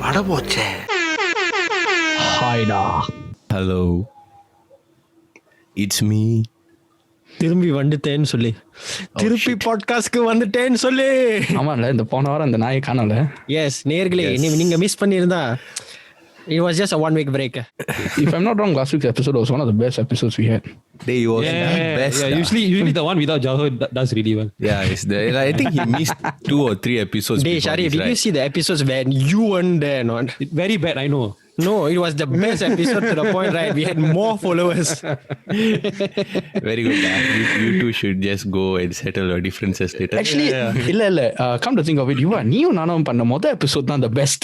பட போச்சே. ஹாய்டா. Hello, it's me. திரும்பி வந்துட்டேன்னு சொல்லி, திருப்பி பாட்காஸ்ட்க்கு வந்துட்டேன்னு சொல்லி. ஆமாம்ல, இந்த போன வாரம் அந்த நாயை காணல. எஸ் நேர்களே, நீங்க மிஸ் பண்ணியிருந்தா it was just a 1 week break. If I'm not wrong, last week's episode was one of the best episodes we had. They was the best. Usually the one without Jahod does really well. Yeah, it's the. I think he missed 2 or 3 episodes. Hey Sharif, did you see the episodes when you weren't there? Not Very bad, I know. no, it was the best episode to the point, right? We had more followers. Very good. You two should just go and settle your differences later. Actually, இல்ல come to think of it, நீயும் நானும் பண்ண மொத episode தான் the best.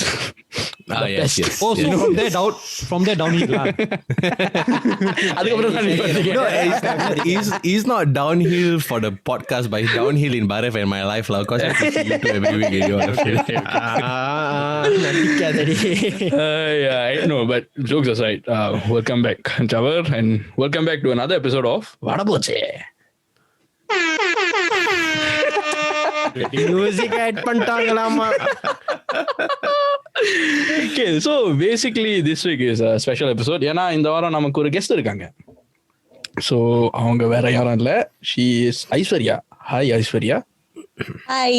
Yes. Oh, so from there downhill lah. அதுக்கப்புறம் தான் நீ வந்தீங்க. No, he's not downhill for the podcast, but he's downhill in Bharat and my life lah. Because I have to see you two every week. நடிக்காதடி. Yeah, I know, but jokes aside, welcome back, Jawar, and welcome back to another episode of Vada Poche. Music add பண்ணிட்டாங்களாமா. Okay, so basically this week is a special episode. ஏன்னா இந்த வாரம் நமக்கு ஒரு guest இருக்காங்க. So அவங்க வேற யாரும் இல்ல, she is Aishwarya. Hi Aishwarya. Hi.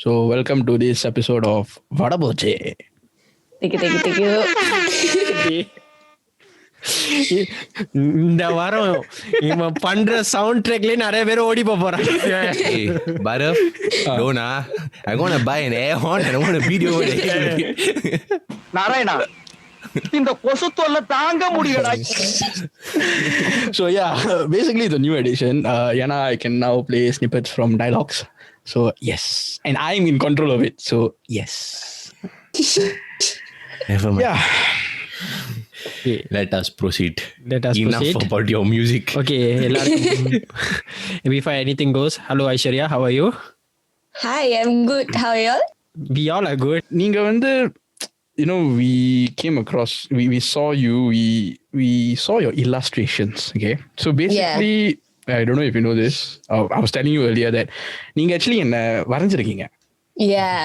So welcome to this episode of Vada Poche. Thank you. இந்த வாரம் இவன் பண்ற சவுண்ட் ட்ராக்லயே நிறைய பேர் ஓடி போறாங்க. Hey, Bharat, Dona, I'm gonna buy an air horn and I want a video. Narayana, இந்த கொசு தொல்லை தாங்க முடியலடா. So yeah, basically the new edition. Yana, I can now play snippets from dialogues. So yes, and I'm in control of it. So yes. Never mind. Yeah. Let us proceed. Enough proceed. about your music. Okay, எல்லாருக்கும் before anything goes, hello Aishwarya, how are you? Hi, I'm good. How are y'all? We all are good. நீங்க வந்து, we came across, we saw you, we saw your illustrations, okay? So basically, I don't know if you know this, I was telling you earlier that நீங்க actually என்ன வரைஞ்சிருக்கீங்க. Yeah,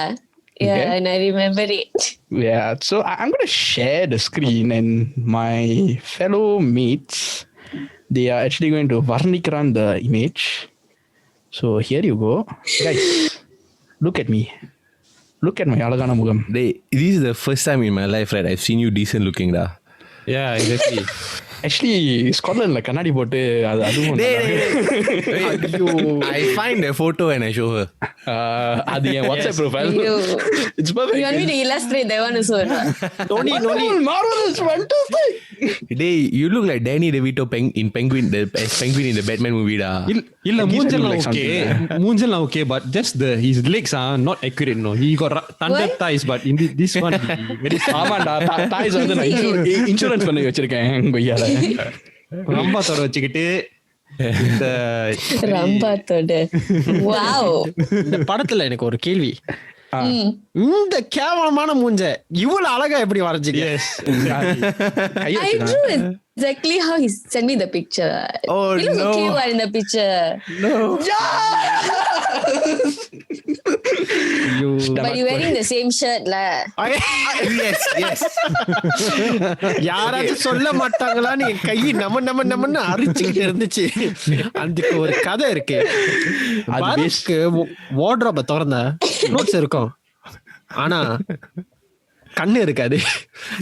Okay. and I remember it. Yeah, so I'm going to share the screen and my fellow mates, they are actually going to varnikaran the image. So here you go. Guys, look at me. Look at my alagana mugam. This is the first time in my life, right? I've seen you decent looking, da. Yeah, exactly. Actually, Scotland கண்ணாடி போட்டு அதுவும் I find the photo and I show her. அது என் WhatsApp profile. It's perfect. You want me to illustrate that one also? Tony, Marvelous, fantastic. Hey, you look like Danny DeVito in Penguin, the Penguin in the Batman movie, da. இல்ல மூஞ்சல் like மூஞ்சல் okay, but just his legs are not accurate. No, he got thunder thighs, but in this one very ஆமாண்டா, thighs வந்து நான் insurance பண்ணி வச்சிருக்கேன் கொய்யால. ரம்பாத்தோட வச்சுக்கிட்டு இந்த ரம்பாத்தோட. Wow. இந்த படத்துல எனக்கு ஒரு கேள்வி. இந்த கேவலமான மூஞ்ச இவ்வளவு அழகா எப்படி வரைஞ்சீங்க? I drew exactly how he sent me the picture. Oh, he looks no. okay in the picture. No. But you wearing the same shirt lah. Yes. யாராச்சும் சொல்ல மாட்டாங்களா? நீ கை நம்மன்னு அரிச்சுக்கிட்டு இருந்துச்சு. அதுக்கு ஒரு கதை இருக்கு. அதுக்கு வார்ட்ரோப திறந்தா நோட்ஸ் இருக்கும், ஆனா கண்ணு இருக்காது.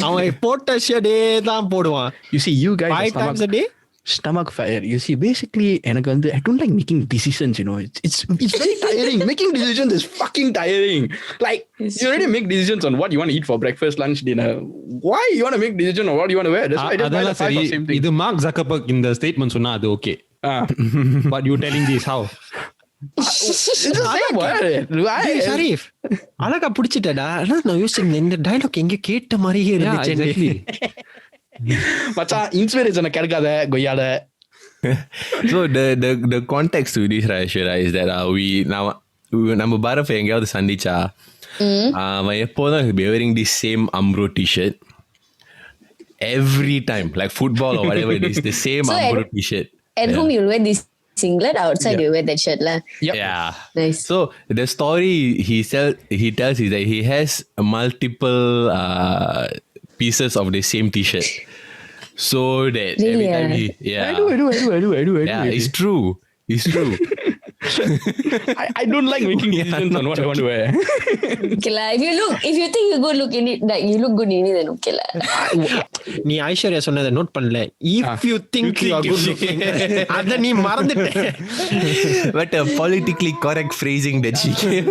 அவன் போட்ட ஷர்ட்டே தான் போடுவான். You see, you guys 5 times a day. Stomach fire. You see, basically, எனக்கு வந்து I don't like making decisions, It's very tiring. Making decisions is fucking tiring. Like, you already make decisions on what you want to eat for breakfast, lunch, dinner. Why you want to make decision on what you want to wear? That's why I just buy the 5 of same thing. இது mark Zuckerberg இந்த statement சொன்னா அது okay. But you telling this how? Sharif அழகா பிடிச்சிட்டடா. நான் யோசிச்சேன் இந்த dialogue எங்க கேட்ட மாதிரியே இருந்துச்சு. மச்சான் இன்ஸ்பிரேஷனை கிடைக்காத கொய்யால. So the context to this, right, Shira, is that நம்ம பாரஃப் எங்கேயாவது சந்திச்சா அவன் எப்போதும் wearing this same Umbro t-shirt every time, like football or whatever it is, the same Umbro t-shirt. At home you'll wear this singlet. Outside you wear that shirt lah. Yep. Yeah. Nice. So the story he tells is that he has multiple pieces of the same t-shirt. So that every Really, time I do. yeah, it's true. It's true. I don't like making decisions on what I want to wear. Okay lah. If you think you good look in it, like you look good in it, then okay lah. நீ ஐஸ்வர்யா சொன்னதை note பண்ணல. If you think you are good looking, அத நீ மறந்துட்ட. But a politically correct phrasing that she gave.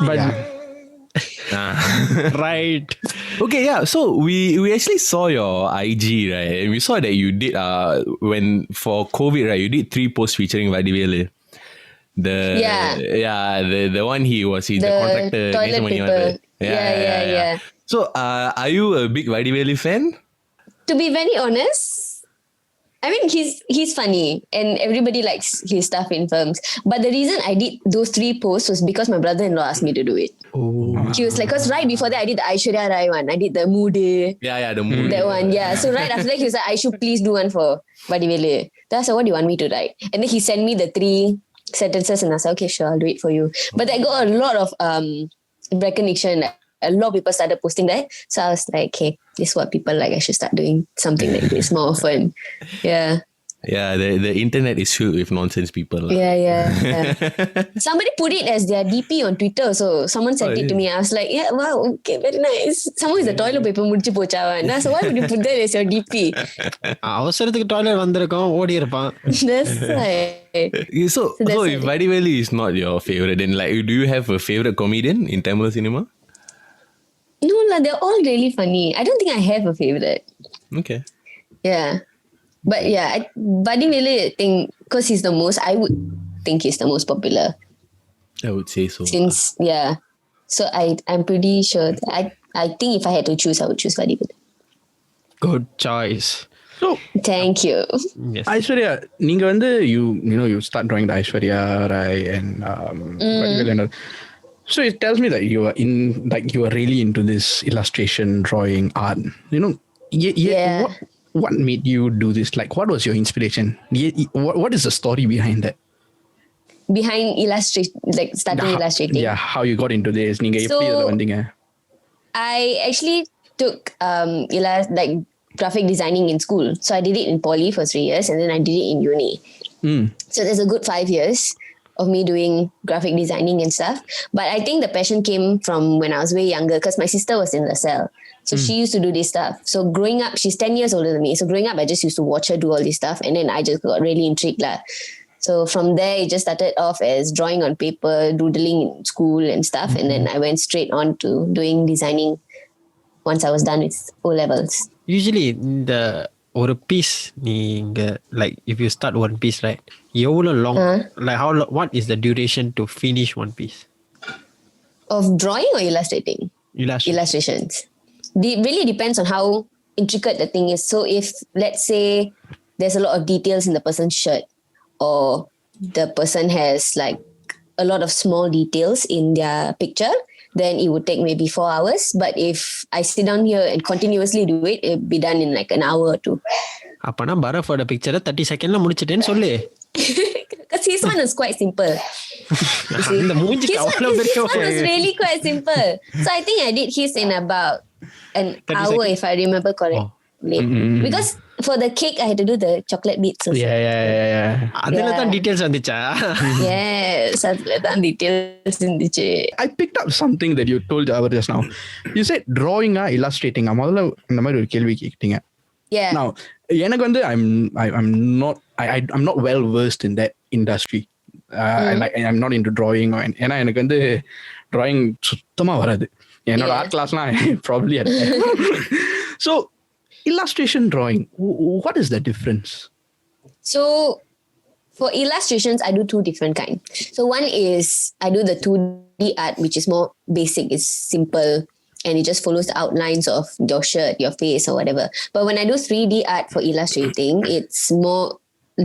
But Right. Okay, yeah. So we actually saw your IG, right? And we saw that you did when for COVID, right? You did 3 posts featuring Vadivelu. The one he's the contractor. Toilet paper. Yeah. So are you a big Vadivelu fan? To be very honest, I mean, he's funny and everybody likes his stuff in films. But the reason I did those 3 posts was because my brother-in-law asked me to do it. Oh. He was like, because right before that, I did the Aishwarya Rai one. I did the Mood. Yeah, the movie. That one, yeah. So right after that, he was like, Aishw, please do one for Vadivelu. That's what do you want me to write? And then he sent me the 3 sentences and I said, okay, sure, I'll do it for you. But I got a lot of recognition. A lot of people started posting that. So I was like, okay, this is what people like. I should start doing something like this more often. Yeah. Yeah, the internet is filled with nonsense people. Yeah. Somebody put it as their DP on Twitter. So someone sent it to me. I was like, yeah, wow, okay, very nice. Someone is the toilet paper முடிச்சு போச்சாவா. So why would you put that as your DP? அவசரத்துக்கு toilet வந்திருக்கோம், ஓடி இருப்பான். That's right. So that's if it. Vadivelu is not your favorite, then like, do you have a favorite comedian in Tamil cinema? No lah, they're all really funny. I don't think I have a favorite. Okay. Yeah. But yeah, Vadivelu, I think, because he's the most, I would think he's the most popular. I would say so. Since, yeah. So I'm pretty sure, I think if I had to choose, I would choose Vadivelu. Good choice. so Thank you. Yes. Aishwarya, நீங்க வந்து you start drawing the Aishwarya Rai and Vadivelu and all. So it tells me that you are really into this illustration, drawing, art. Yeah. What made you do this? Like, what was your inspiration? What is the story behind that? Behind starting illustrating. Yeah, how you got into this? நீங்க எப்படி இதுல வந்தீங்க? I actually took graphic designing in school. So I did it in poly for 3 years and then I did it in uni. So there's a good 5 years of me doing graphic designing and stuff. But I think the passion came from when I was way younger because my sister was in the cell. So she used to do this stuff. So growing up, she's 10 years older than me. So growing up, I just used to watch her do all this stuff. And then I just got really intrigued. So from there, it just started off as drawing on paper, doodling in school and stuff. And then I went straight on to doing designing once I was done with O-levels. Usually இந்த ஒரு piece நீங்க like if you start one piece, right, எவ்வளவு long, like how long, what is the duration to finish one piece? Of drawing or illustrating? Illustrations. It really depends on how intricate the thing is. So if, let's say, there's a lot of details in the person's shirt or the person has like a lot of small details in their picture, then it would take maybe 4 hours. But if I sit down here and continuously do it, it'll be done in like an hour or 2. அப்பனா பரஃபோட பிக்சரை 30 செகண்ட்ல முடிச்சிட்டேன்னு சொல்லு. Because his one is quite simple. இந்த மூஞ்சிக்கு அவ்வளவு His பெரிய one is really quite simple. So I think I did his in about an hour if I remember correctly. Because for the cake, I had to do the chocolate bits also. Yeah. அதுல தான் details வந்துச்சா? Yes, அதுல தான் details இருந்துச்சு. I picked up something that you told just now. You said drawing illustrating. முதல்ல இந்த மாதிரி ஒரு கேள்வி கேட்டீங்க. Yeah. Now, எனக்கு வந்து I'm not well versed in that industry. I'm not into drawing. ஏன்னா எனக்கு வந்து drawing சுத்தமா வராது. என்னோட art classலாம் probably So illustration drawing, what is the difference? So for illustrations, I do 2 different kinds. So one is I do the 2D art, which is more basic, it's simple, and it just follows the outlines of your shirt, your face, or whatever. But when I do 3D art for illustrating, it's more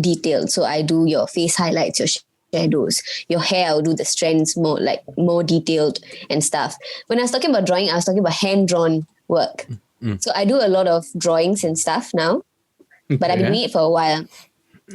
detailed. So I do your face highlights, your shadows, your hair, I'll do the strands more detailed and stuff. When I was talking about drawing, I was talking about hand-drawn work. So I do a lot of drawings and stuff now. but I've been doing it for a while.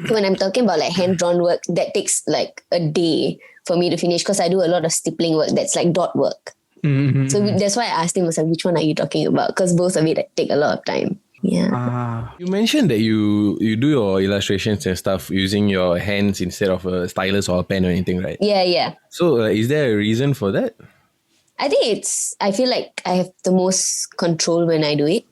So when I'm talking about like hand-drawn work, that takes like a day for me to finish because I do a lot of stippling work that's like dot work. So that's why I asked him, I was like, which one are you talking about? Because both of it take a lot of time. Yeah. You mentioned that you do your illustrations and stuff using your hands instead of a stylus or a pen or anything, right? Yeah. So is there a reason for that? I think I feel like I have the most control when I do it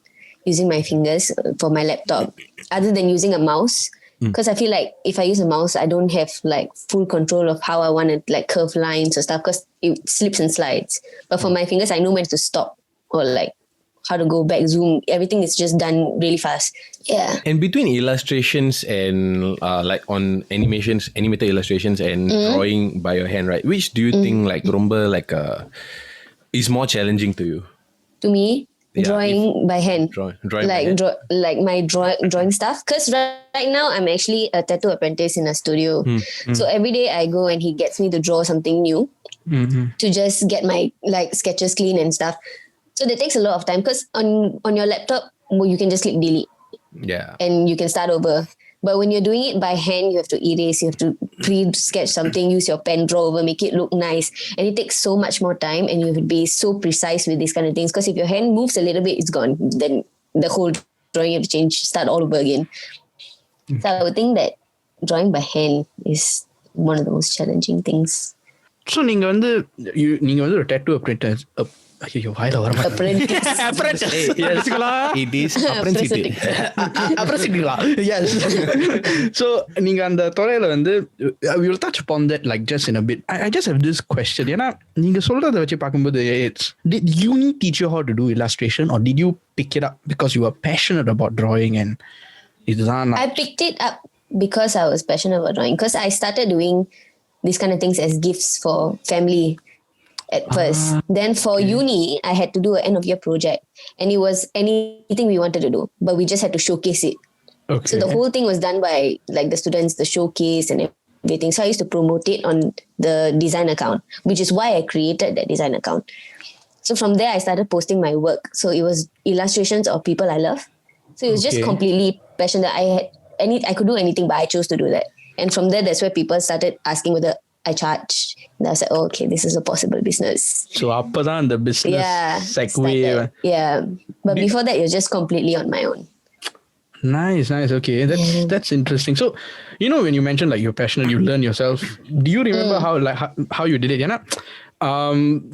using my fingers for my laptop other than using a mouse. Because I feel like if I use a mouse, I don't have like full control of how I want to like curve lines or stuff because it slips and slides. But for my fingers, I know when to stop or like how to go back, zoom. Everything is just done really fast. Yeah. And between illustrations and like on animated illustrations and drawing by your hand, right? Which do you think like rumba like is more challenging to you? To me, Yeah, drawing by hand. Drawing like by hand. like my drawing stuff. Because right now I'm actually a tattoo apprentice in a studio. So every day I go and he gets me to draw something new to just get my like sketches clean and stuff. So that takes a lot of time because on your laptop, you can just click delete Yeah. and you can start over. But when you're doing it by hand, you have to erase, you have to pre-sketch something, use your pen, draw over, make it look nice. And it takes so much more time and you have to be so precise with these kind of things. Because if your hand moves a little bit, it's gone. Then the whole drawing you have to change, start all over again. So I would think that drawing by hand is one of the most challenging things. So நீங்க வந்து ஒரு tattoo apprentice. ஐயோ வாயில வர மாட்டேங்குது. Apprentice. It is apprenticeship. Yes. So நீங்க அந்த துறையில வந்து we will touch upon that like just in a bit. I just have this question. ஏன்னா நீங்க சொல்றத வச்சு பார்க்கும்போது did uni teach you how to do illustration or did you pick it up because you were passionate about drawing and இதுதான் I picked it up because I was passionate about drawing. Because I started doing these kind of things as gifts for family at first. Then for uni, I had to do an end of year project. And it was anything we wanted to do. But we just had to showcase it. Okay. So the whole thing was done by like the students, the showcase and everything. So I used to promote it on the design account, which is why I created that design account. So from there, I started posting my work. So it was illustrations of people I love. So it was just completely passionate. I could do anything, but I chose to do that. And from there, that's where people started asking whether I charge. And I was like, oh, okay, this is a possible business. So அப்பதான் அந்த business segue. Started. Yeah. But before that, it was just completely on my own. Nice. Okay, that's interesting. So, you know, when you mentioned like you're passionate, you learn yourself. Do you remember how you did it? Yeah,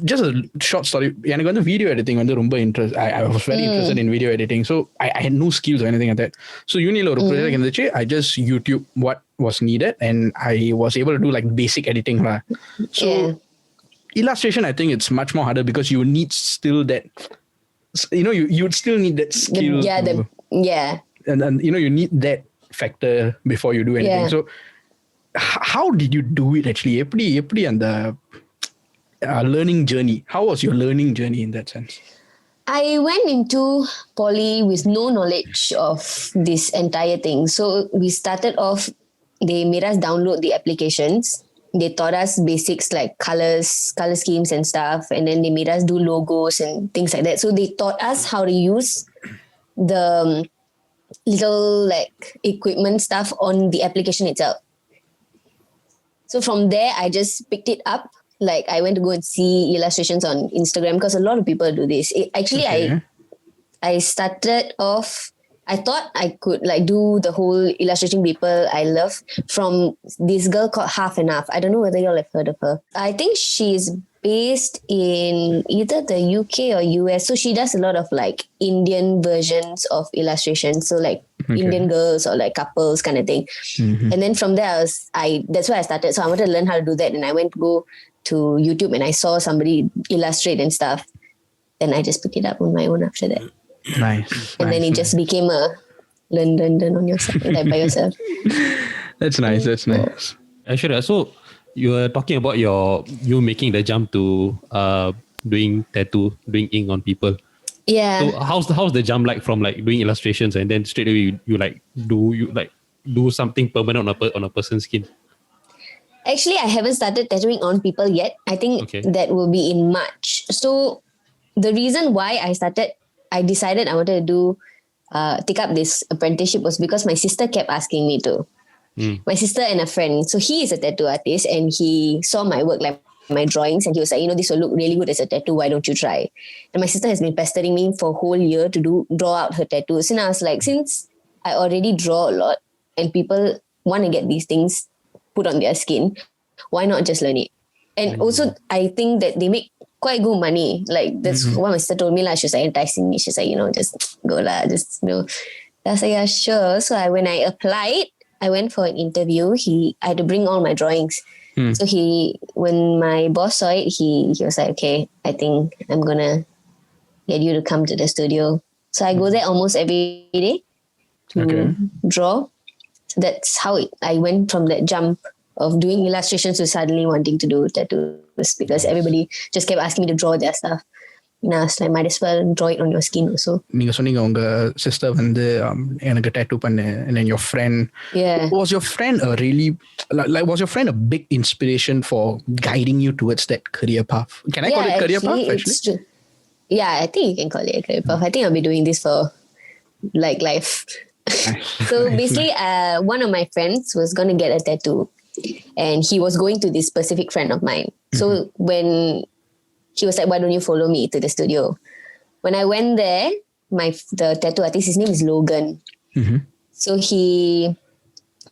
just a short story. எனக்கு வந்து video editing வந்து ரொம்ப interest. I was very interested in video editing. So I had no skills or anything like that. So uniல ஒரு project இருந்துச்சு. I just YouTube what was needed and I was able to do like basic editing. So illustration, I think it's much more harder because you need still that, you know, you'd still need that skill. And you know, you need that factor before you do anything. So how did you do it actually? எப்படி அந்த learning journey? How was your learning journey in that sense? I went into poly with no knowledge of this entire thing. So we started off, they made us download the applications. They taught us basics like color schemes and stuff. And then they made us do logos and things like that. So they taught us how to use the little like equipment stuff on the application itself. So from there, I just picked it up. Like I went to go and see illustrations on Instagram because a lot of people do this. I started off, I thought I could like do the whole illustration people I love from this girl called Half and Half. I don't know whether you all have heard of her. I think she's based in either the UK or US. So she does a lot of like Indian versions of illustrations. So like Indian girls or like couples kind of thing. And then from there, that's where I started. So I wanted to learn how to do that. And I went to go to YouTube and I saw somebody illustrate and stuff. Then I just picked it up on my own after that. Nice. And then it just became a learn on yourself, like by yourself. That's nice. Aishwarya, so you were talking about you making the jump to doing tattoo, doing ink on people. Yeah. So how's the jump like from like doing illustrations and then straight away you do something permanent on a person's skin? Actually, I haven't started tattooing on people yet. I think that will be in March. So the reason why I decided I wanted to do take up this apprenticeship was because my sister kept asking me to. My sister and a friend. So he is a tattoo artist and he saw my work, like my drawings, and he was like, this will look really good as a tattoo. Why don't you try? And my sister has been pestering me for a whole year to draw out her tattoos. And I was like, since I already draw a lot and people want to get these things put on their skin, why not just learn it? And also, I think that they make quite good money. Like that's what my sister told me. She was like enticing me. She's like, just go lah. Just, I was like, yeah, sure. So when I applied, I went for an interview. I had to bring all my drawings. So when my boss saw it, he was like, okay, I think I'm going to get you to come to the studio. So I go there almost every day to draw. So that's how I went from that jump of doing illustrations to suddenly wanting to do tattoos because everybody just kept asking me to draw their stuff. And I was like, might as well draw it on your skin also. நீங்க சொன்னீங்க உங்க sister வந்து எனக்கு tattoo பண்ணு, and then your friend. Yeah. Was your friend a really was your friend a big inspiration for guiding you towards that career path? Can I call it career path actually? It's true. Yeah, I think you can call it a career path. I think I'll be doing this for like life. So basically, one of my friends was going to get a tattoo and he was going to this specific friend of mine. So when he was like, why don't you follow me to the studio? When I went there, the tattoo artist, his name is Logan. So he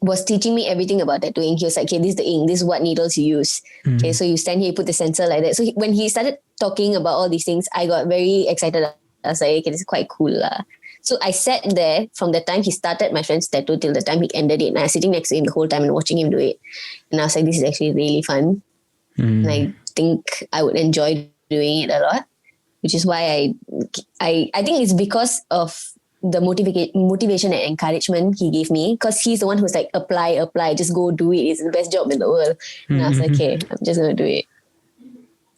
was teaching me everything about tattooing. He was like, okay, this is the ink, this is what needles you use. Okay, so you stand here, you put the sensor like that. So when he started talking about all these things, I got very excited. I was like, okay, this is quite cool. So I sat there from the time he started my friend's tattoo till the time he ended it. And I was sitting next to him the whole time and watching him do it. And I was like, this is actually really fun. And I think I would enjoy doing it a lot, which is why I think it's because of the motivation and encouragement he gave me, because he's the one who's like, apply, just go do it. It's the best job in the world. And I was like, okay, I'm just going to do it.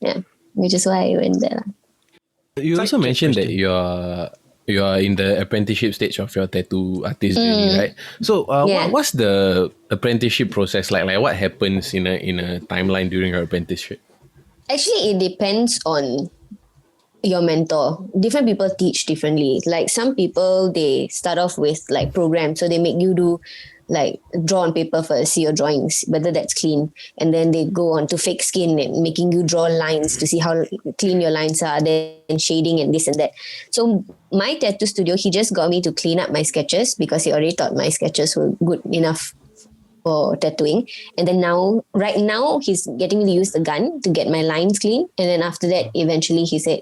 Yeah, which is why I went there. You also mentioned that you're in the apprenticeship stage of your tattoo artist journey, right? So what's the apprenticeship process like? Like what happens in a timeline during your apprenticeship? Actually, it depends on your mentor. Different people teach differently. Like some people, they start off with like programs. So they make you do like draw on paper first, see your drawings, whether that's clean. And then they go on to fake skin and making you draw lines to see how clean your lines are, then shading and this and that. So my tattoo studio, he just got me to clean up my sketches because he already thought my sketches were good enough for tattooing. And then right now, he's getting me to use the gun to get my lines clean. And then after that, eventually he said,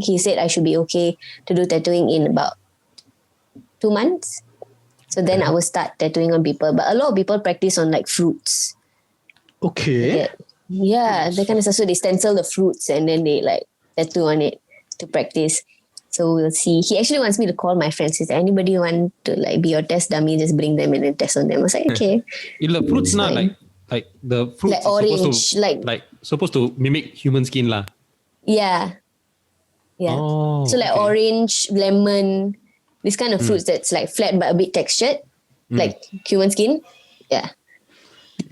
he said I should be okay to do tattooing in about 2 months. So then I will start tattooing on people. But a lot of people practice on like fruits. Okay. Yeah, that kind of stuff. So they stencil the fruits and then they like tattoo on it to practice. So we'll see. He actually wants me to call my friends. If anybody want to like be your test dummy, just bring them and then test on them. I was like, okay. The fruits not like the fruits like orange, supposed to mimic human skin lah. Yeah. Oh, so like orange, lemon, this kind of fruits that's like flat but a bit textured, like human skin. Yeah.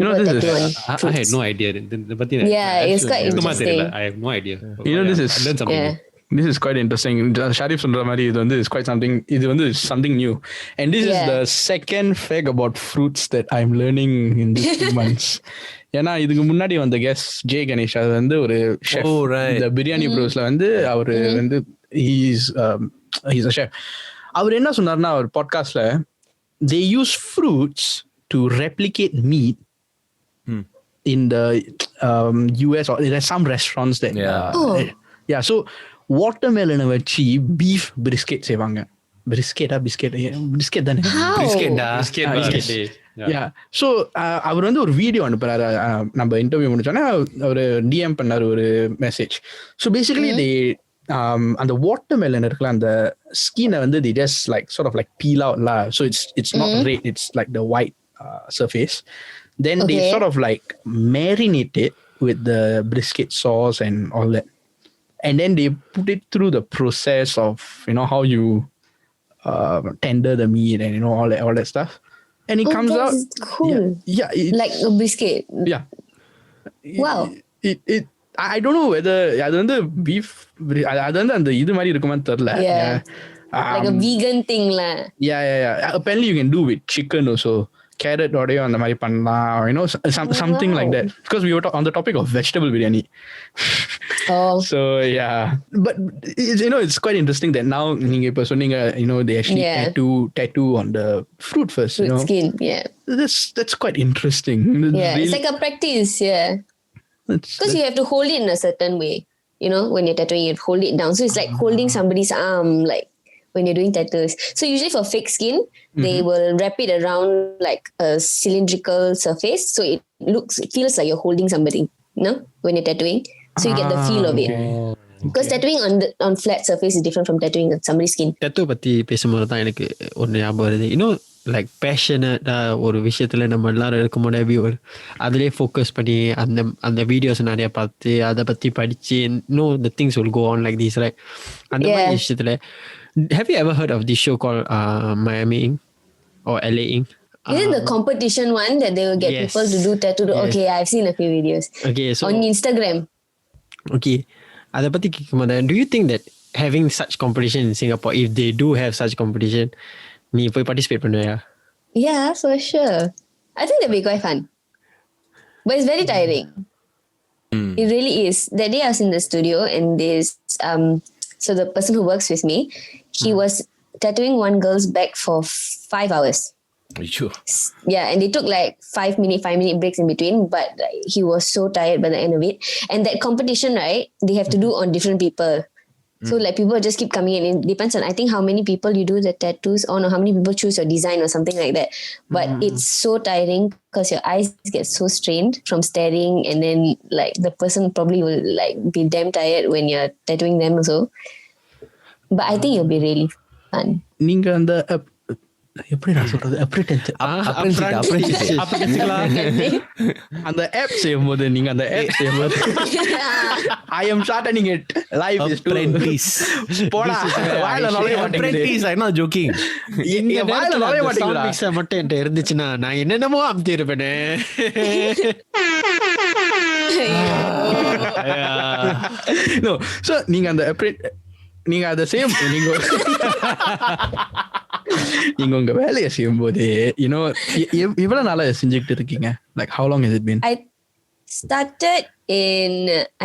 I had no idea. It's quite interesting. I have no idea. This is I learned something. Yeah. This is quite interesting. Sharif சொல்ற மாதிரி இது வந்து is quite something. இது வந்து something new. And this is the second fact about fruits that I'm learning in these 2 months. ஏன்னா இதுக்கு முன்னாடி வந்த கெஸ்ட் ஜே கணேஷ், அது வந்து ஒரு ஷெஃப். இந்த பிரியாணி ப்ரோஸ்ல வந்து அவரு வந்து he's a chef. அவர் என்ன சொன்னார்னா அவர் பாட்காஸ்ட்ல, they use fruits to replicate meat in the US or there are some restaurants that so watermelon வச்சு beef brisket செய்வாங்க. பிஸ்கெட் தானே? ஸோ அவர் வந்து ஒரு வீடியோ அனுப்புறாரு. நம்ம இன்டர்வியூ முடிச்சோன்னா அவர் டிஎம் பண்ணாரு ஒரு மெசேஜ். ஸோ பேசிக்கலி அந்த வாட்டர்மெலன் இருக்குல்ல, அந்த ஸ்கினை வந்து they just like sort of like peel out lah. So it's not red, it's like the white surface. Then they sort of like marinate it with the brisket sauce and all that. And then they put it through the process of, how you tender the meat and, all that stuff. And it comes out cool. Yeah. Like a biscuit. Yeah. Wow. I don't know whether அது வந்து beef அது வந்து அந்த இது மாதிரி இருக்குமான்னு தெரியல. like a vegan thing lah. Yeah. Apparently you can do with chicken also. Carrot or on the mari panna, or something like that. Because we were on the topic of vegetable biryani. Oh. So yeah, but it's quite interesting that now they actually tattoo on the fruit first. Fruit skin, yeah. That's quite interesting. It's like a practice, yeah. Because you have to hold it in a certain way. When you're tattooing, you hold it down. So it's like holding somebody's arm, like when you're doing tattoos. So usually for fake skin, they will wrap it around like a cylindrical surface. So it feels like you're holding somebody, when you're tattooing. So you get the feel of it. Because tattooing on flat surface is different from tattooing on somebody's skin. Tattoo பத்தி பேசும்போது தான் எனக்கு ஒன்று ஞாபகம் வருது. Like passionate ஒரு விஷயத்துல நம்ம எல்லாரும் இருக்கும்போது அதிலே ஃபோக்கஸ் பண்ணி அந்த வீடியோஸ் நிறைய பார்த்து அதை பற்றி படிச்சு the things will go on like this, right? அந்த மாதிரி விஷயத்துல have you ever heard of this show called Miami Ink or LA Ink? Is it the competition one that they will get people to do tattoo? Yes. Okay, I've seen a few videos. Okay, so on Instagram. Okay, அதை பற்றி கேட்கும்போது do you think that having such competition in Singapore, if they do have such competition, நீ போய் participate பண்ணுவியா? Yeah, for sure. I think that'd be quite fun. But it's very tiring. It really is. That day I was in the studio and this so the person who works with me, he was tattooing one girl's back for 5 hours. Sure. Yeah, and they took like 5-minute breaks in between, but he was so tired by the end of it. And that competition, right, they have to do on different people. So like people just keep coming in. It depends on, I think, how many people you do the tattoos on, or how many people choose your design or something like that. But it's so tiring because your eyes get so strained from staring, and then like the person probably will like be damn tired when you're tattooing them also. But I think it'll be really fun. நீங்க அந்த எப்படி நான் சொல்றது அந்த app செய்யும்போது நீங்க அந்த app செய்யும்போது I am shortening it. Life is apprentice. போடா வாயில நுழைய apprentice. I'm not joking. இந்த வாயில நுழைய மாட்டீங்களா? மிக்ஸர் மட்டும் என்கிட்ட இருந்துச்சுன்னா நான் என்னென்னமோ அமுத்தி இருப்பேனே. No, so நீங்க அந்த நீங்க அதை செய்யும் நீங்க உங்க வேலையை செய்யும் போது எவ்வளவு நாளா செஞ்சுக்கிட்டு இருக்கீங்க? Like how long has it been? I started in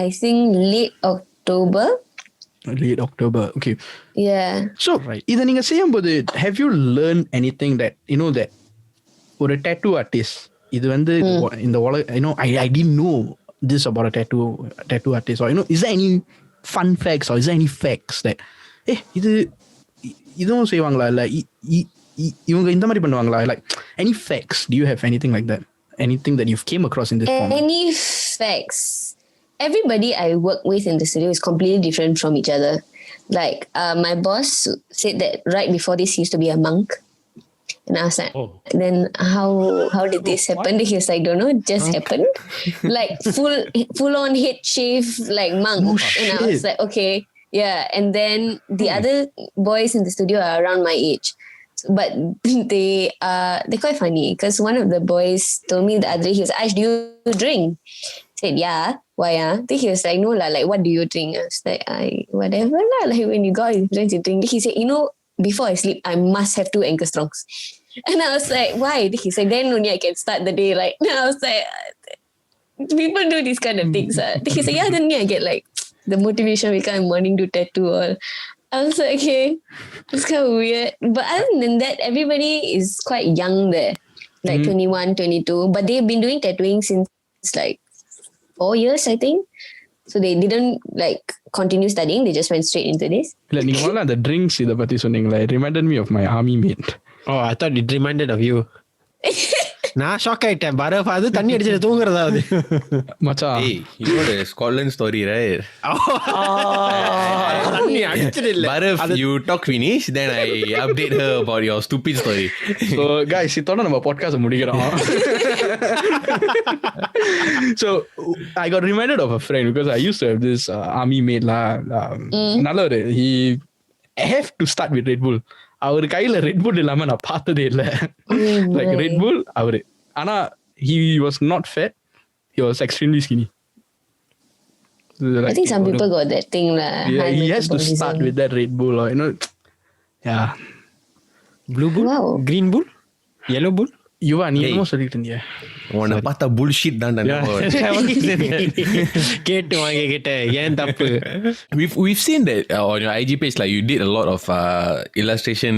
I think late October. Okay. Yeah. So இதை நீங்க செய்யும் போது have you learned anything that that ஒரு tattoo artist இது வந்து இந்த I didn't know this about a tattoo artist, or is there any fun facts or is there any facts that இதுவும் செய்வாங்களா இல்ல இவங்க இந்த மாதிரி பண்ணுவாங்களா, like any facts? Do you have anything like that? Anything that you've came across in this form? Any facts? Everybody I work with in the studio is completely different from each other. Like my boss said that right before this he used to be a monk. And I was like, then how did this happen? He was like, don't know, it just happened. Like full on head shave like monk. And I was like, okay, yeah. And then the other boys in the studio are around my age, but they're quite funny because one of the boys told me the other day, he was, Aish, do you drink? I said, yeah. Why? Then he was like, no lah, like what do you drink? I was like, whatever lah, like when you go out with friends you drink. He said, before I sleep, I must have 2 Anchor Strongs. And I was like, why? He said, then only I can start the day right. And I was like, people do these kind of things. He said, yeah, then I get like the motivation we come morning to tattoo all. I was like, okay, it's kind of weird. But other than that, everybody is quite young there. Like 21, 22. But they've been doing tattooing since like 4 years, I think. So they didn't like continue studying. They just went straight into this. இல்ல நீங்க முதல்ல அந்த drinks இதை பத்தி சொன்னீங்களா? It reminded me of my army mate. Oh, I thought it reminded of you. நான் shock ஆயிட்டேன். பரஃப் அது தண்ணி அடிச்சிட்டு தூங்குறதாவது மச்சான். Hey, you know the Scotland story, right? தண்ணி அடிச்சிட்டு இல்ல. Baraff, you talk finish, then I update her about your stupid story. So guys, இதோட நம்ம பாட்காஸ்ட் முடிக்கிறோம். So I got reminded of a friend because I used to have this army mate lah. நல்லவர். He have to start with Red Bull. அவர் கையில red புல் இல்லாம நான் பார்த்ததே இல்ல. Like Red Bull அவரு. ஆனா he was not fat. He was extremely skinny. Like, I think some people got that thing lah. Yeah, he has to start with that Red Bull, or Yeah. Blue bull? Wow. Green bull? Yellow bull? யுவா நீ என்னமோ சொல்லிட்டு இருந்தியா? உன்னை பார்த்தா bullshit தான் கேட்டு வாங்கிக்கிட்டேன் ஏன் தப்பு. We've seen that on your IG page, like you did a lot of illustration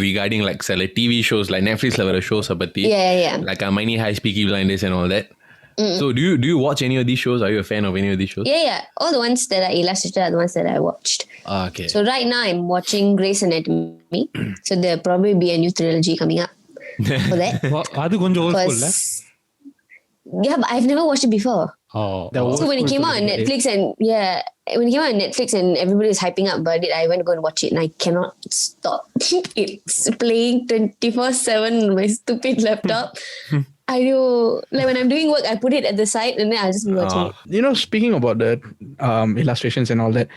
regarding like TV shows, like Netflix level shows patti. Yeah. Like Many High Peaky Blinders and all that. So do you watch any of these shows? Are you a fan of any of these shows? Yeah. All the ones that I illustrated are the ones that I watched. Okay. So right now I'm watching Grey's Anatomy. So there'll probably be a new trilogy coming up for that. அது கொஞ்சம் old school ல. Yeah, but I've never watched it before. So when it came out on Netflix when it came out on Netflix and everybody was hyping up about it, I went to go and watch it and I cannot stop. It's playing 24/7 on my stupid laptop. I do, like when I'm doing work, I put it at the side and then I'll just be watching it. You know, speaking about the illustrations and all that,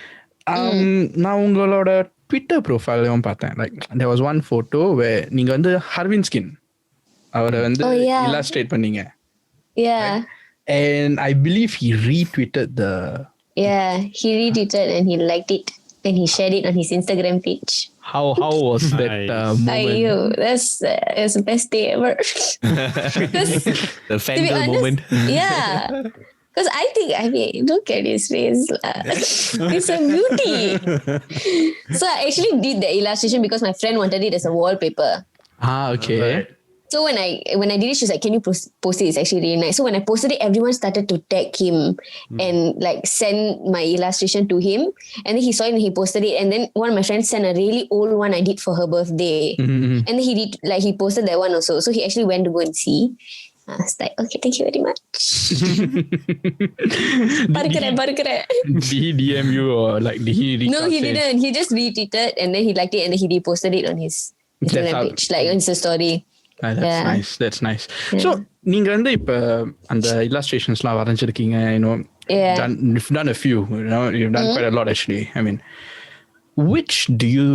நான் உங்களோட Twitter profile பார்த்தேன். Like there was one photo where நீங்க வந்து Harvin Skin அவரை வந்து illustrate பண்ணீங்க. Yeah. Right? And I believe he retweeted the... Yeah, he retweeted and he liked it and he shared it on his Instagram page. How was that moment? That's it was the best day ever. The fangirl moment. Yeah. Because I mean, look at his face. It's a beauty. So I actually did the illustration because my friend wanted it as a wallpaper. Okay. Right. So when I did it, she was like, "Can you post it? It's actually really nice." So when I posted it, everyone started to tag him and like send my illustration to him. And then he saw it and he posted it. And then one of my friends sent a really old one I did for her birthday. And then he posted that one also. So he actually went to go and see. I was like, okay, thank you very much. Parkare. Did he DM you or like did he reach No, out he didn't. He just retweeted and then he liked it and then he reposted it on his Instagram page, like on his story. That's nice. So நீங்க வந்து இப்ப அந்த illustrationsலாம் வரைஞ்சிருக்கீங்க, you know, you've done a few, you know, you've done quite a lot actually. I mean, which do you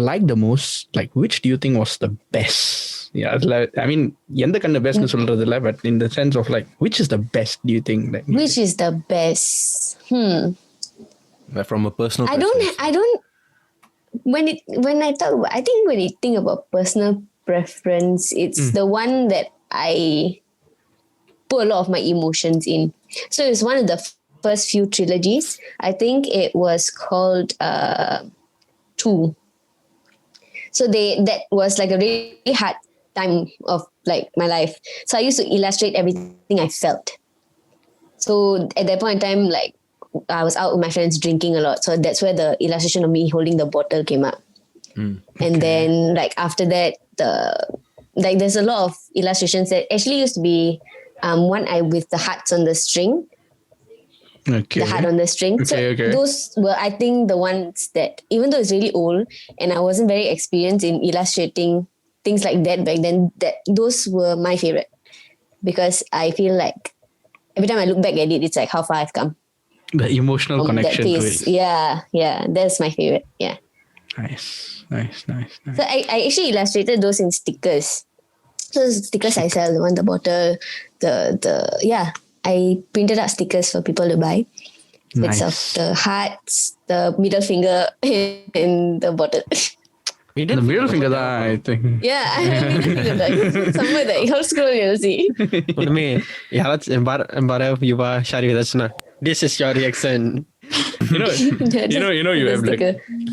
like the most? Like, which do you think was the best? Yeah, like, I mean, எந்த கண்ணு பெஸ்ட்னு சொல்றது இல்ல, but in the sense of like, which is the best? Do you think? Like, which is the best? But from a personal I don't. When I talk about, I think when you think about personal preference, it's the one that I put a lot of my emotions in. So it's one of the first few trilogies. I think it was called 2. So that was like a really hard time of like my life. So I used to illustrate everything I felt. So at that point in time, like I was out with my friends drinking a lot. So that's where the illustration of me holding the bottle came up. And then like after that, there's a lot of illustrations that actually used to be one with the hearts on the string. Okay. The heart on the string. So those were, I think, the ones that, even though it's really old and I wasn't very experienced in illustrating things like that back then, those were my favorite. Because I feel like every time I look back at it, it's like how far I've come. The emotional connection to it. Yeah, that's my favorite. Yeah. Nice. So I actually illustrated those in stickers. So stickers I sell, the one, the bottle, I printed out stickers for people to buy. It's of the hearts, the middle finger, and the bottle. The middle finger, I think. Yeah, I have middle finger. Somewhere there, you'll scroll, you'll see. This is your reaction. You have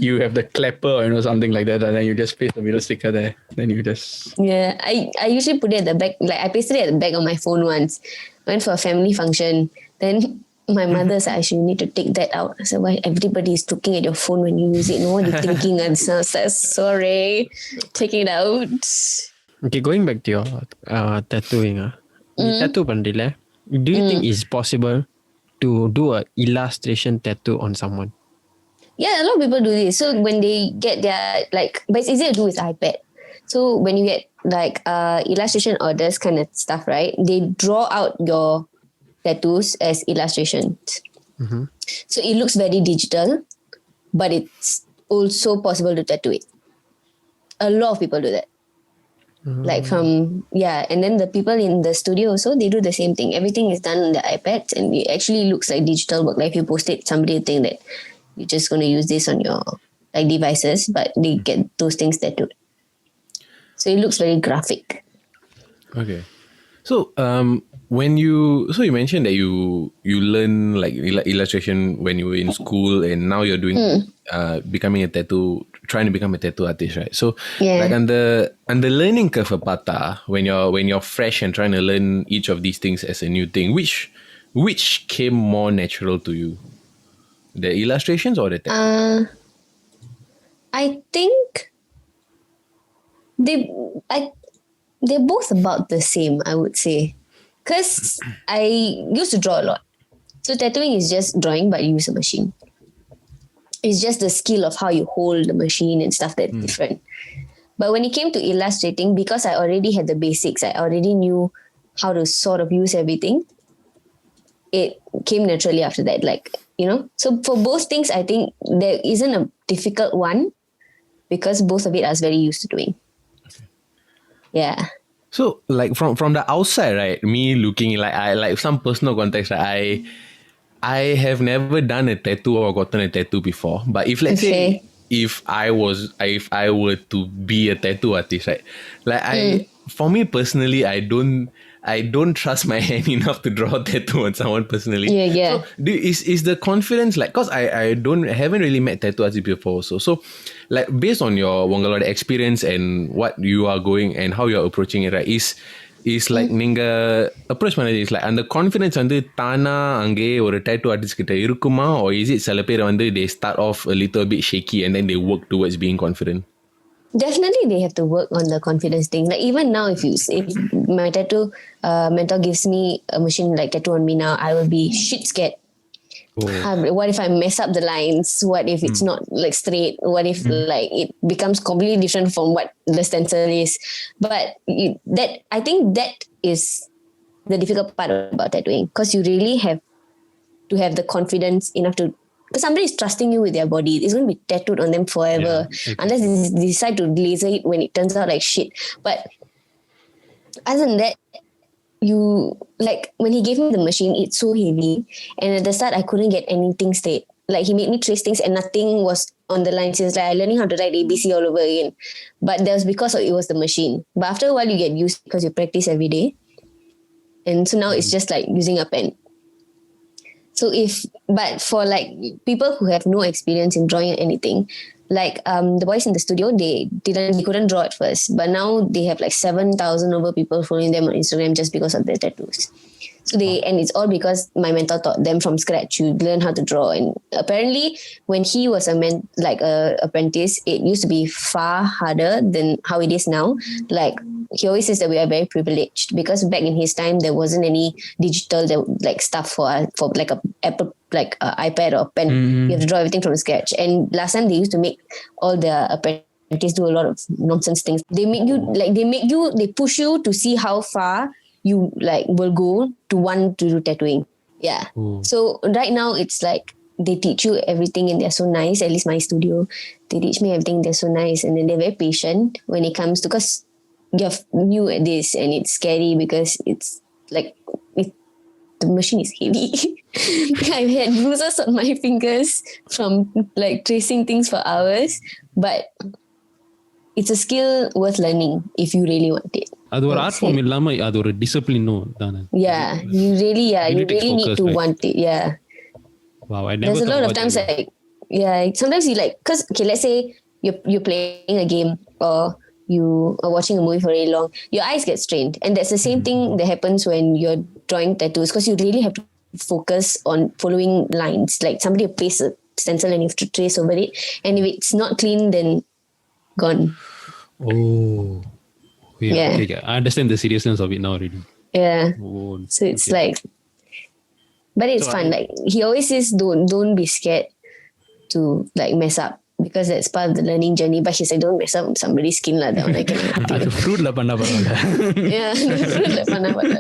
you have the clapper or something like that, and then you just paste the middle sticker there. Then you just I usually put it at the back. Like I pasted it at the back of my phone once. Went for a family function. Then my mother said, "Aishw, you need to take that out." I said, "Why? Everybody is looking at your phone when you use it. No one is thinking." And so I said, "Sorry, take it out." Okay, going back to your tattooing. Tattoo pandila. Do you think it's possible to do a illustration tattoo on someone? Yeah, a lot of people do this. So when they get their but it's easier to do with iPad. So when you get like illustration orders kind of stuff, right? They draw out your tattoos as illustrations. So it looks very digital, but it's also possible to tattoo it. A lot of people do that. Like and then the people in the studio also, they do the same thing. Everything is done on the iPads and it actually looks like digital work. Like if you post it, somebody will think that you're just going to use this on your like devices, but they get those things tattooed. So it looks very graphic. Okay. So when you mentioned that you learn like illustration when you were in school, and now you're doing trying to become a tattoo artist, right? So like on the learning curve pata, when you're fresh and trying to learn each of these things as a new thing, which came more natural to you, the illustrations or the tattoo? I think they're both about the same, I would say. Because I used to draw a lot. So tattooing is just drawing, but you use a machine. It's just the skill of how you hold the machine and stuff that's different. But when it came to illustrating, because I already had the basics, I already knew how to sort of use everything, it came naturally after that. Like, you know, so for both things, I think there isn't a difficult one because both of it I was very used to doing. Yeah. So like from the outside, right? Me looking like some personal context, right? I have never done a tattoo or gotten a tattoo before. But if let's say if I were to be a tattoo artist, right? Like for me personally, I don't trust my hand enough to draw a tattoo on someone personally. Yeah. So is the confidence like, cause I haven't really met tattoo artists before. So like based on your Wongalore experience and what you are going and how you're approaching it, right? Is like ninga approach பண்ணது is like அந்த confidence வந்து தானா அங்கே ஒரு tattoo artist கிட்ட இருக்குமா, or is it சில பேர் வந்து they start off a little bit shaky and then they work towards being confident? Definitely they have to work on the confidence thing. Like even now, if my tattoo mentor gives me a machine like tattoo on me now, I will be shit scared. What if I mess up the lines? What if it's not like straight? What if like it becomes completely different from what the stencil is? But I think that is the difficult part about tattooing, because you really have to have the confidence enough to, because somebody is trusting you with their body. It's going to be tattooed on them forever, unless they decide to laser it when it turns out like shit. But other than that, you like when he gave me the machine, it's so heavy, and at the start I couldn't get anything straight. Like he made me trace things and nothing was on the lines. It's like I learning how to write ABC all over again. But that was because it was the machine. But after a while you get used because you practice every day, and so now it's just like using a pen. So but for like people who have no experience in drawing or anything, like the boys in the studio, they couldn't draw at first, but now they have like 7,000 over people following them on Instagram just because of their tattoos. So and it's all because my mentor taught them from scratch. You learn how to draw, and apparently when he was a apprentice, it used to be far harder than how it is now. Like he always says that we are very privileged because back in his time there wasn't any digital like stuff for like a Apple, like iPad or pen. You have to draw everything from scratch. And last time they used to make all the apprentices do a lot of nonsense things. They push you to see how far you like will go to want to do tattooing. Yeah. So right now it's like they teach you everything and they're so nice. At least my studio, they teach me everything. They're so nice, and then they're very patient when it comes to, because you're new at this and it's scary because it's like the machine is heavy. I've had bruises on my fingers from like tracing things for hours, but it's a skill worth learning if you really want it. அது ஒரு art form இல்லாம அது ஒரு டிசிப்ளினும் தானே. You really need to want it. Wow, I never. There's a lot of times like sometimes you like, because okay, let's say you're playing a game or you are watching a movie for very long, your eyes get strained, and that's the same thing that happens when you're drawing tattoos, because you really have to focus on following lines. Like somebody will place a stencil and you have to trace over it, and if it's not clean, then gone. Okay. I understand the seriousness of it now already. So it's like, but it's fun. Like he always says, don't be scared to like mess up, because that's part of the learning journey. But he's like, don't mess up somebody's skin lah. That one I cannot. Fruit la panna parala. Fruit la panna parala.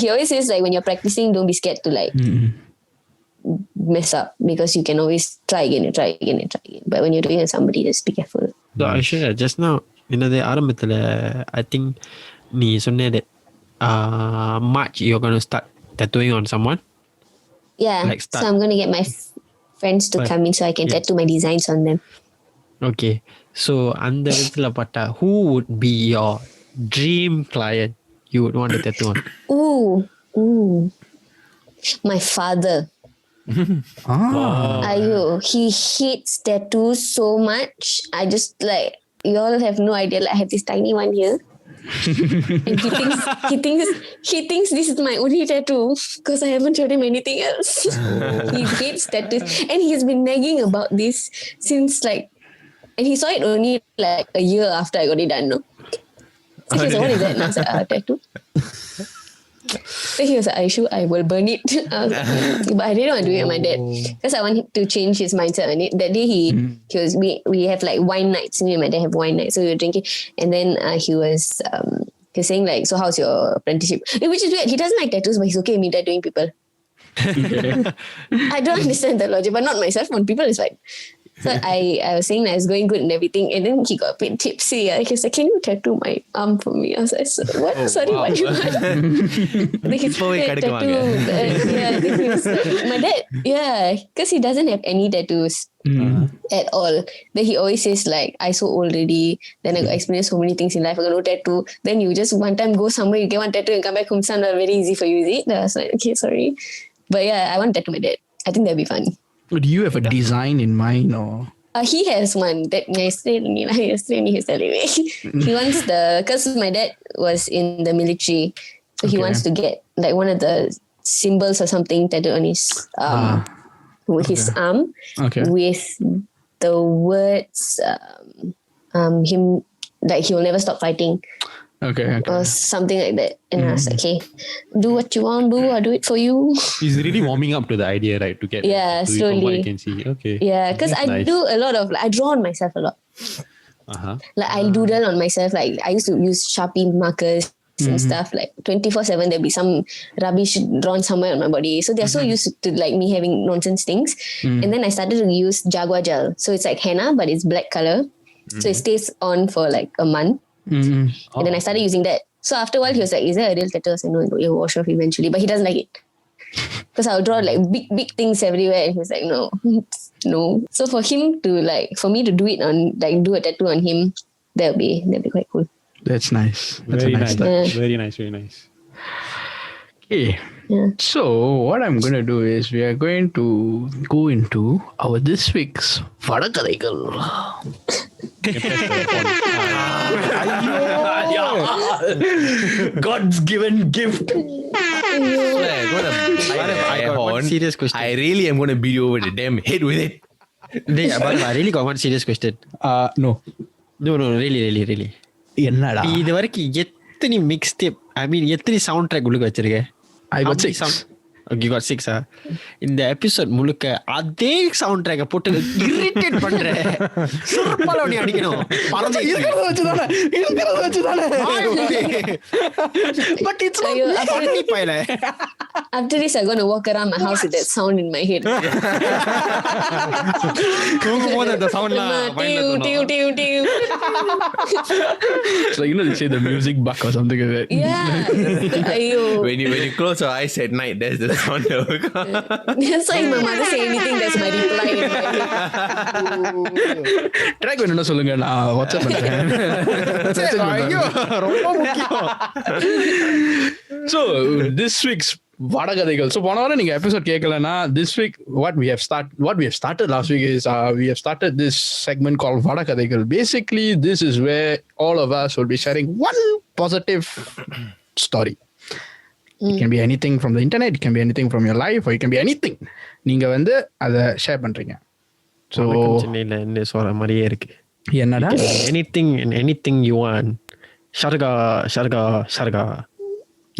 He always says like when you're practicing, don't be scared to like mess up, because you can always try again. But when you're doing it with somebody, just be careful. So Aishwarya, just now என்னது ஆரம்பத்துல I think நீ சொன்ன that March you're going to start tattooing on someone. So I'm going to get my friends to come in so I can tattoo my designs on them. Okay. So அந்த விதத்துல பார்த்தா who would be your dream client you would want to tattoo on? Ooh. My father. Ayo, he hates tattoos so much. I just like, you all have no idea. Like, I have this tiny one here, and he thinks this is my only tattoo because I haven't showed him anything else. He hates tattoos, and he's been nagging about this since like, and he saw it only like a year after I got it done. No, so he was like, "What is that?" And I was like, "Tattoo." So he was like, Aishw, I will burn it. I was like, but I didn't want to do it with my dad because I wanted to change his mindset on it. That day he was we have like wine nights. Me and my dad have wine nights, so we were drinking, and then he was saying like, so how's your apprenticeship? Which is weird. He doesn't like tattoos, but he's okay with me tattooing people. I don't understand the logic, but not myself. On people, it's fine. So I was saying that it's going good and everything, and then he got a bit tipsy. He was like, "Can you tattoo my arm for me?" I was like, "What? Sorry, what you want?" Then he said, tattoo. Then he was like, my dad, because he doesn't have any tattoos at all. Then he always says like, "I so old already. Then I got experienced so many things in life. I got no tattoo. Then you just one time go somewhere, you get one tattoo and come back home. It's not very easy for you, is it?" Then I was like, "Okay, sorry." But yeah, I want to tattoo my dad. I think that'd be fun. Do you have a design in mind or? He has one that yesterday he was telling me. He wants because my dad was in the military, so he wants to get like one of the symbols or something tattooed on his his arm with the words him like he will never stop fighting. Okay. Or something like that. And I was like, okay, do what you want, I'll do it for you. He's really warming up to the idea, right? To get to slowly. From what you can see. Okay. Yeah, because I do a lot of I draw on myself a lot. Like I'll doodle on myself. Like I used to use Sharpie markers and stuff. Like 24/7 there'll be some rubbish drawn somewhere on my body. So they're so used to like me having nonsense things. And then I started to use Jaguar gel. So it's like henna, but it's black color. So it stays on for like a month. And then I started using that. So after a while he was like, "Is there a real tattoo?" I said, "No, it will wash off eventually." But he doesn't like it because I'll draw like big things everywhere, and he's like, no. So for him to like, for me to do it on like do a tattoo on him, that'll be quite cool. That's nice. That's very a nice. Very nice. Very nice. Okay. Yeah. So what I'm going to do is we are going to go into our this week's Vadakadaigal. God's given gift. One serious question. I really am going to beat you over the damn head with it. I really got one serious question. No. Really. என்னடா இது வரைக்கும் எத்தனை mix tape எத்தனை sound track உள்ள வச்சிருக்க? I got 6. You got 6 இந்த episode முழுக்க அதே சவுண்ட் ட்ராக்க போட்டு இரிட்டேட் பண்ற. சுருப்பால நீ அடிக்கணும். இருக்கிறத வச்சுதானே. But it's not funny பையல. After this I'm going to walk around my house with that sound in my head. தூங்கும்போது அந்த சவுண்ட்லாம் Tew. So you know they say the music buck or something like that. Yeah. Ayo. When you close your eyes at night, that's the sound that will come. That's why my mother say anything, that's my reply in my head. Track வேணும்னா சொல்லுங்க, நான் WhatsApp பண்றேன். ரொம்ப முக்கியம். So this week's Vadakadaigal. So போன வாரம் நீங்க episode கேட்கலனா, this week what we have started last week is we have started this segment called Vadakadaigal. Basically this is where all of us will be sharing one positive story. It can be anything from the internet, it can be anything from your life, or it can be anything. நீங்க வந்து அதை share பண்றீங்க. So சென்னையில என்ன சொல்ற மாதிரியே இருக்கு. என்னடா anything you want. Sharga.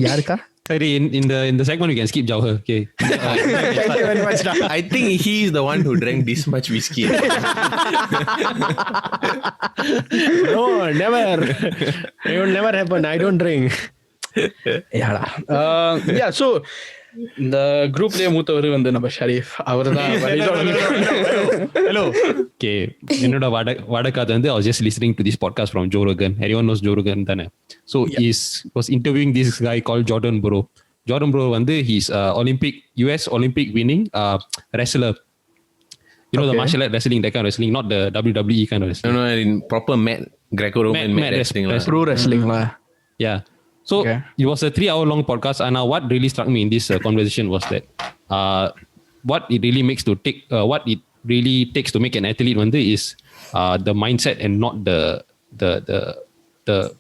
யாருக்கா? Sorry, in the segment we can skip Jauher. Okay. Thank you very much. I think he is the one who drank this much whiskey. No, never. It will never happen. I don't drink. Yeah, so இந்த குரூப்லயே மூத்தவர் வந்து நம்ம ஷரீஃப் அவர்தான். Hello. Okay, என்னோட வடக்காது வந்து I was just listening to this podcast from Joe Rogan. Everyone knows Joe Rogan தானே. So he was interviewing this guy called Jordan Bro வந்து he's US Olympic winning wrestler. You know, the Okay. martial art wrestling, that kind of wrestling, not the WWE kind of wrestling. No, in proper mat, Greco-Roman Mat mat wrestling lah. Pro wrestling lah. Yeah. So Okay. it was a 3-hour-long podcast, and what really struck me in this conversation was that what it really makes to take, what it really takes to make an athlete is the mindset and not the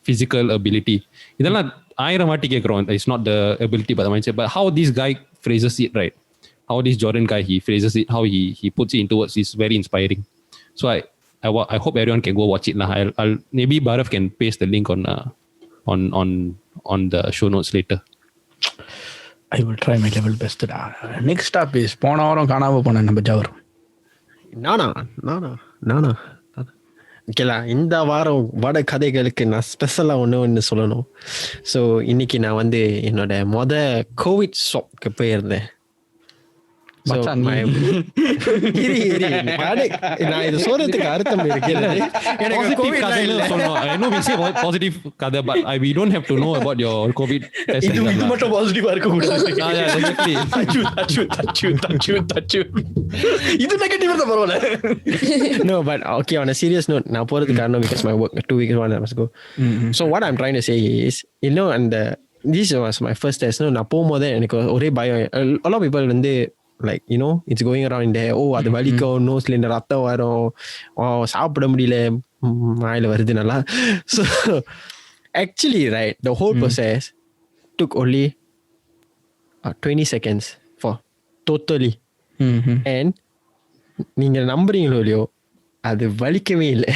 physical ability. இதெல்லாம் 1000 வாட்டி கேட்கிறோம். It's not the ability but the mindset. But how this guy phrases it, right? How this Jordan guy he phrases it, how he puts it into words is very inspiring. So I hope everyone can go watch it lah. I'll maybe Bhairav can paste the link on the show notes later. I will try my level best. Next up is போன வாரம் காணாம போன நம்ம ஜவர். நானா ஓகேலா, இந்த வாரம் வட கதைகளுக்கு நான் ஸ்பெஷலாக ஒன்று சொல்லணும். ஸோ இன்னைக்கு நான் என்னோட கோவிட் ஷாப்க்கு போயிருந்தேன். நான் இது சொல்றதுக்கு அர்த்தம் இருக்கிறது. எனக்கு கோவிட் பாசிட்டிவ் கதை, but we don't have to know about your COVID test. இது மட்டும் பாசிட்டிவா இருக்க கூடாது. இது நெகட்டிவ் தான் பரவாயில்ல. No, but okay, on a serious note, நான் போறதுக்கு காரணம் because my work 2 weeks one I must go. So what I'm trying to say is, you know, and this was my first test. No, நான் போகும்போது எனக்கு ஒரே பயம். A lot of people like, you know, it's going around in there. Oh, அது வலிக்கும், நோஸ்ல இந்த ரத்தம் வரும், சாப்பிட முடியல, வாயில வருது நல்லா. So actually, right, the whole process took only 20 seconds for totally. And நீங்க நம்புறீங்களோ இல்லையோ, அது வலிக்கவே இல்லை.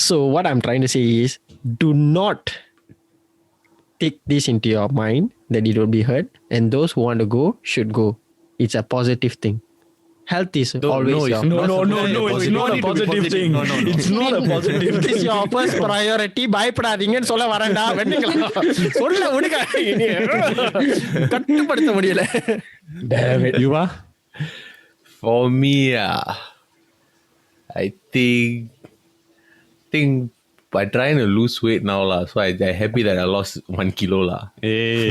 So what I'm trying to say is, do not take this into your mind that it will be hurt, and those who want to go should go. It's a positive thing. Health is always No, it's not a positive thing. It's not a positive thing. It's your first priority. பயப்படாதீங்கன்னு சொல்ல வரேன்டா. வெண்ணிங்களா சொல்ல முடியல, கட்டுப்படுத்த முடியல. Damn it. You are? For me, I think by trying to lose weight now lah, so I'm happy that I lost 1 kilo lah. Hey.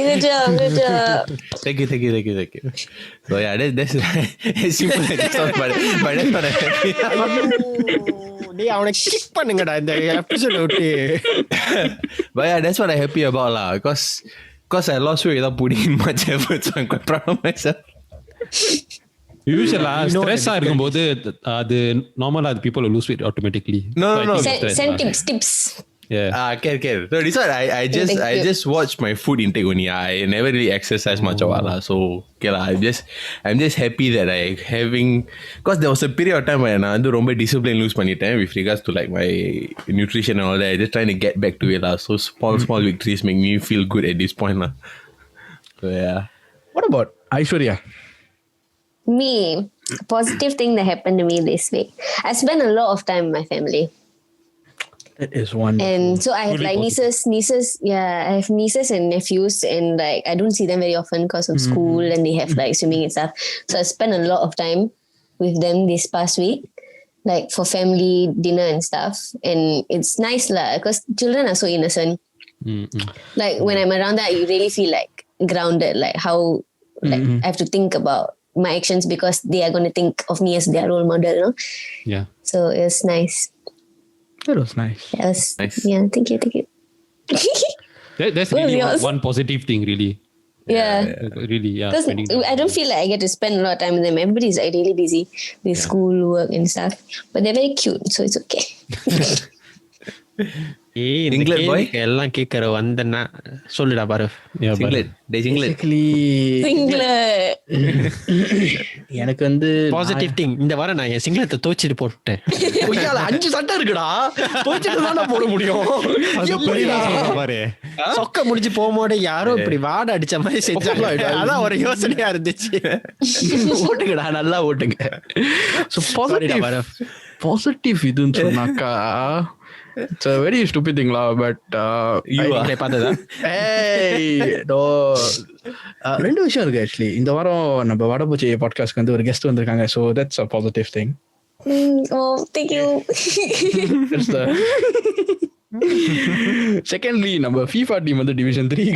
Good job. Thank you. So yeah, that's as simple as it sounds, but that's what I'm happy. டேய் அவனை kick பண்ணுங்கடா இந்த episode விட்டு. But yeah, that's what I'm happy about lah, because I lost weight without putting in much effort, so I'm quite proud of myself. யூசுவலா ஸ்ட்ரெஸ்ஸா இருக்கும்போது அது நார்மலா அது people will lose weight automatically. No. Send tips. Yeah. Can. So this one, I just watch my food intake only. I never really exercise much of lah. So okay lah. I'm just happy that I having, because there was a period of time when I வந்து ரொம்ப discipline lose பண்ணிட்டேன் with regards to like my nutrition and all that. I just trying to get back to it lah. So small victories make me feel good at this point lah. So yeah. What about Aishwarya? Me, positive thing that happened to me this week. I spent a lot of time with my family. That is one. And so I have like nieces. Yeah, I have nieces and nephews, and like I don't see them very often because of school, and they have like swimming and stuff. So I spent a lot of time with them this past week, like for family dinner and stuff. And it's nice lah, because children are so innocent. Like when I'm around that, you really feel like grounded. Like how like I have to think about my actions because they are going to think of me as their role model, you know? Yeah. So it was nice. That was nice. Nice. Yeah, thank you. That's What really was yours? one positive thing, really. Yeah. Really, yeah. Because I don't feel like I get to spend a lot of time with them. Everybody's like really busy with school work and stuff. But they're very cute, so it's okay. ஏய் இந்த Singlet boy? கேள்விக்கு எல்லாம் கேட்கற வந்தனா சொல்லுடா பாரு. Yeah, but Singlet. Basically, Singlet. எனக்கு வந்து positive thing, இந்த வாரம் நான் என் சிங்களத்தை தோச்சிட்டு போட்டேன். பொய்யால 5 சட்டை இருக்குடா, தோச்சிட்டு தானே போட முடியும். எப்படிடா? பாரு. சொக்க முடிஞ்சு போகும்போது யாரோ இப்படி வாட அடிச்ச மாதிரி செஞ்சாங்க. அதான் ஒரு யோசனையா இருந்துச்சு. ஓட்டுங்கடா, நல்லா ஓட்டுங்க. So positive இதுன்னு சொன்னாக்கா it's a very stupid thing lah, but பார்த்ததா ரெண்டு விஷயம் இருக்கு ஆக்சுவலி. இந்த வாரம் நம்ம வடபூச்சி பாட்காஸ்ட்க்கு வந்து ஒரு கெஸ்ட் வந்திருக்காங்க. So that's a positive thing. Oh, thank you. That's the secondly, நம்ம FIFA டீம் வந்து division 3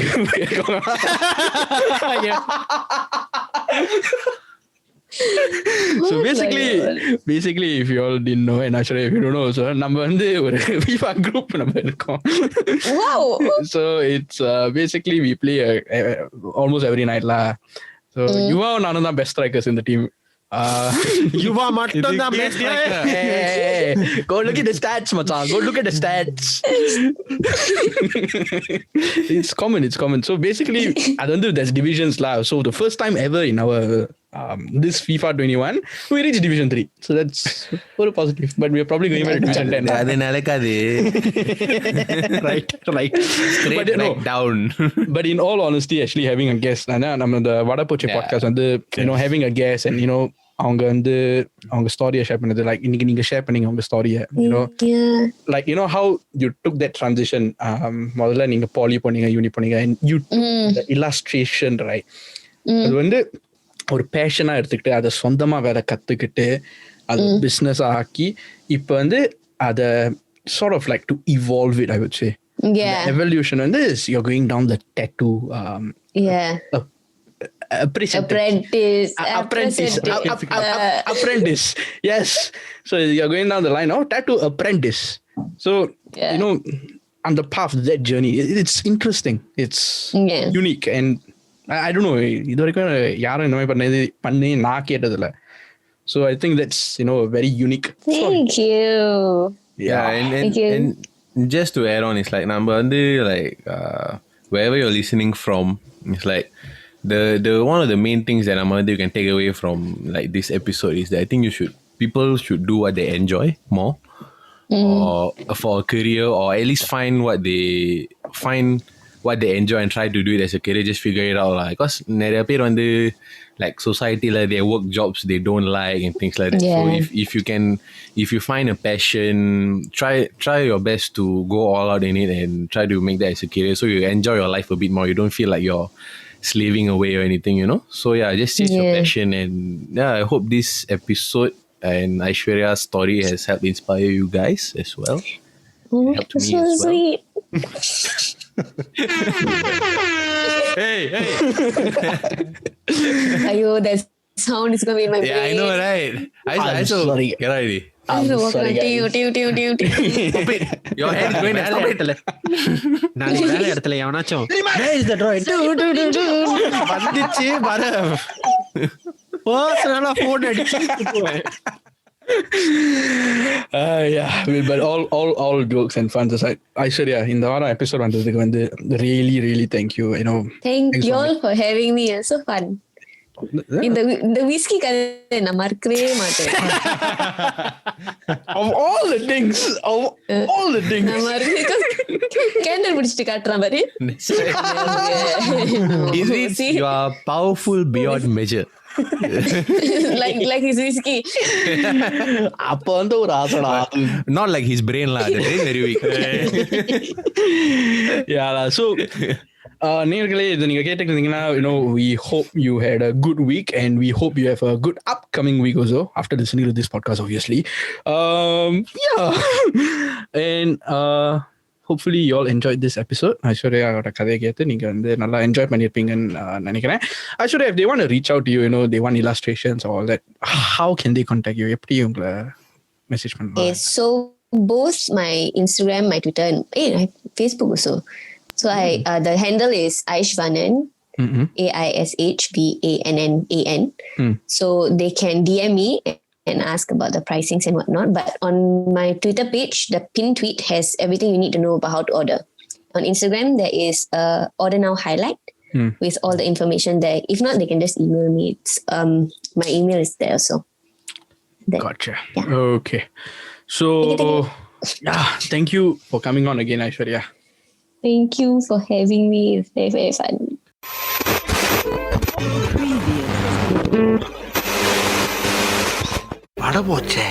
So basically, if you all didn't know, and actually if you don't know also, நம்ம வந்து ஒரு FIFA group நம்ம இருக்கோம். Wow. So it's basically we play almost every night lah. So Yuva நானும் தான் best strikers in the team. யுவா மட்டும் தான் best striker. Hey, go look at the stats, Machan. Go look at the stats. It's common. So basically, அது வந்து there's divisions lah. So the first time ever in our this FIFA 21, we reached Division 3. So that's very positive. But we are probably going back to Division 10. அது நடக்காது. Right. Straight But, back down. But in all honesty, actually having a guest, நம்ம the வடபோச்சை podcast வந்து having a guest and அவங்க வந்து அவங்க ஸ்டோரியை share பண்ணது, like இன்னைக்கு நீங்க ஷேர் பண்ணீங்க உங்க ஸ்டோரியை, like how you took that transition. முதல்ல நீங்க பாலி போனீங்க, யூனி போனீங்க, and you the illustration, right? அது வந்து ஒரு பேஷனா எடுத்துக்கிட்டு அதை சொந்தமா வேற கத்துக்கிட்டு அது பிசினஸ் ஆக்கி இப்போ வந்து அதை sort of like to evolve it, I would say. The evolution on this, you're going down the tattoo apprentice. Yes. So you're going down the line of tattoo apprentice. So on the path, that journey, it's interesting. It's unique, and I don't know, இது வரைக்கும் யாரும் இந்த மாதிரி பண்ணி நான் கேட்டதில்ல. So I think that's very unique. Thank you. Yeah, and just to add on, it's like நம்ம வந்து like wherever you're listening from, it's like the one of the main things that you can take away from like this episode is that I think people should do what they enjoy more, or for a career, or at least find what they enjoy and try to do it as a career. Just figure it out lah. Because நிறைய பேர் வந்து like society like their work jobs they don't like and things like that. So if you find a passion, try your best to go all out in it and try to make that as a career, so you enjoy your life a bit more. You don't feel like you're slaving away or anything, So just chase your passion. And I hope this episode and Aishwarya's story has helped inspire you guys as well. Helped me so as well. Sweet. Hey. Ayo, that sound is going to be in my brain. Yeah, I know, right? I'm sorry. Get ready. I'm sorry, guys. Your head is going to stop it. நாளைக்கு வேலை இடத்துல எவனாச்சும் வந்துச்சு வர பர்சனலா phone அடிச்சு but all jokes and fun aside, Aishwarya, இந்த வாரம் எபிசோட் வந்ததுக்கு வந்து really thank you. Thank you all for having me. It's so fun. இந்த whiskey கதை நான் மறக்கவே மாட்டேன். Of all the things நான் மறக்கவே கேண்டல் பிடிச்சிட்டு காட்டுறான் பாரு. Is it you are powerful beyond measure? like his whiskey. அப்ப வந்து ஒரு ஆசடா. Not like his brain lah. The brain very weak. So நேயர்களே, இது நீங்க கேட்டுக்கிட்டீங்கன்னா we hope you had a good week, and we hope you have a good upcoming week also after listening to this podcast, obviously. And hopefully you all enjoyed this episode. Aishwaryaவோட கதையை கேட்டு நீங்க வந்து நல்லா enjoy பண்ணிருப்பீங்கன்னு நினைக்கிறேன். Aishwarya, if they want to reach out to you, they want illustrations or all that, how can they contact you? எப்படி உங்களை message பண்ணலாம்? So both my Instagram, my Twitter, and Facebook also. So the handle is Aishw Vannan, AISHVANNAN. So they can DM me and ask about the pricings and whatnot. But on my Twitter page, the pin tweet has everything you need to know about how to order. On Instagram, there is a order now highlight with all the information there. If not, they can just email me. It's my email is there also. Gotcha. Yeah. Okay. So thank you for coming on again, Aishwarya. Thank you for having me. It's very, very fun. அட போச்சே.